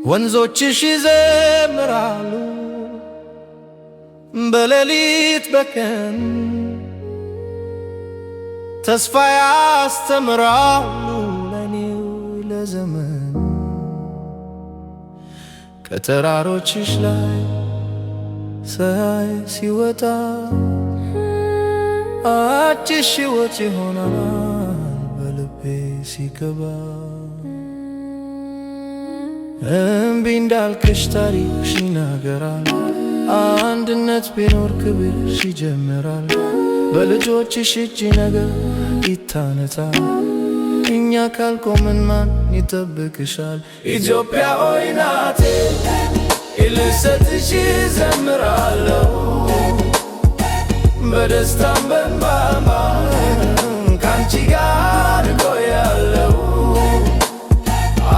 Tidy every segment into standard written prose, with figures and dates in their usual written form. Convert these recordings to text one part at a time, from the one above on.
ወንዞችሽ ይዘምራሉ በሌሊት በቀን ተስፋ ያስተምራሉ ለኔው ለዘመን ከተራሮችሽ ላይ ፀሐይ ሲወጣ አዲስ ሕይወት ይሆናል በልቤ ሲገባ እምቢ እንዳልክሽ ታሪክሽ ይናገራል አንድነት ቢኖር ክብርሽ ይጀምራል በልጆችሽ እጅ ነገር ይታነጻል እኛ ካልቆምን ማን ይጠብቅሻል ኢትዮጵያ ሆይ ናቴ ልሰጥሽ እዘምራለሁ በደስታም በእንባም ካንቺ ጋር እቆያለሁ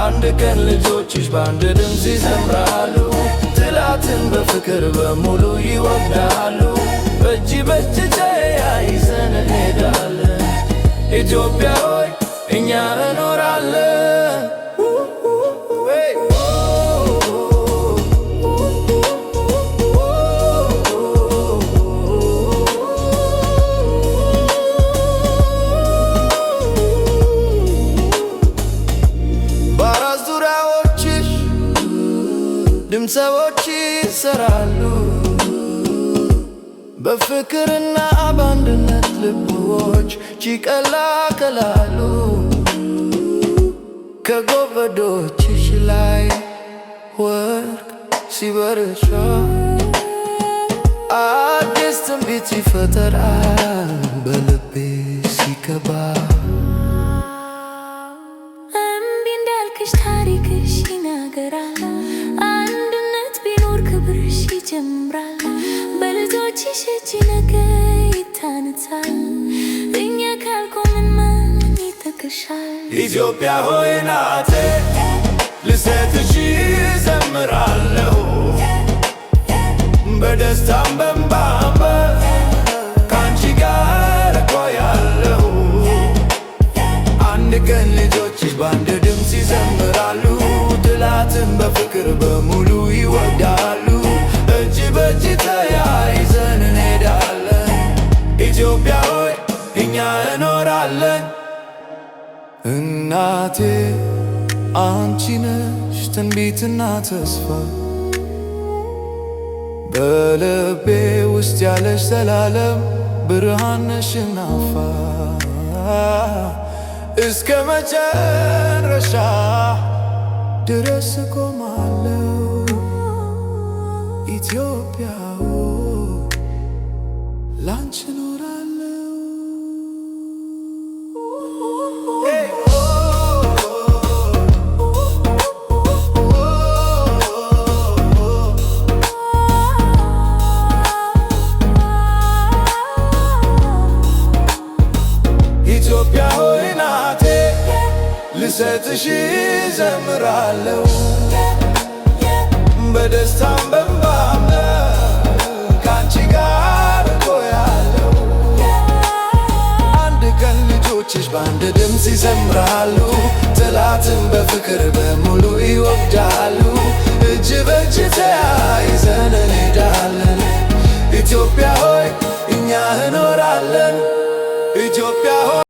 አንድ ቀን ልጆችሽ በአንድ ድምፅ ይዘምራሉ ጠላትን በፍቅር በሙሉ ይወግዳሉ በእጅ በእጅ ተያይዘን እንሄዳለን ኢትዮጵያ ሆይ እኛ እኖራለን በአራት ዙሪያዎችሽ ድምፆች ይሰራሉ በፍቅርና በአንድነት ልቦች ይቀላቀላሉ ከጎበዶችሽ ላይ ወርቅ ሲበረሻ አዲስ ትንቢት ይፈጠራል በልቤ ሲገባ እምቢ እንዳልክሽ ታሪክሽ ይናገራል አንድነት ቢኖር ክብርሽ ይጀምራል በልጆችሽ እጅ ነገ ይታነጻል እኛ ካልቆምን ማን ይተክሻል ኢትዮጵያ ሆይ ናቴ ልሰጥሽ እዘምራለሁ በደስታም በእንባም ካንቺ ጋር እቆያለሁ አንድ ቀን ልጆችሽ በአንድ ድምፅ ይዘምራሉ ጠላትን በፍቅር በሙሉ ይወግዳሉ እጅ በእጅ ተያይዘን እንሄዳለን ኢትዮጵያ ሆይ እኛ እኖራለን እናቴ አንቺ ነሽ ትንቢትና ተስፋ በልቤ ውስጥ ያለሽ ዘላለም ብርሃን ነሽ ናፋ እስከ መጨረሻ ድረስ እቆማለሁ ኢትዮጵያ ላንቺ እኖራለሁ ኢትዮጵያ ሆይ ናቴ ልሰጥሽ እዘምራለሁ በደስታም በእንባም ካንቺ ጋር እቆያለሁ አንድ ቀን ልጆችሽ በአንድ ድምፅ ይዘምራሉ ጠላትን በፍቅር በሙሉ ይወግዳሉ እጅ በእጅ ተያይዘን እንሄዳለን ኢትዮጵያ ሆይ እኛ እኖራለን ኢትዮጵያ ሆይ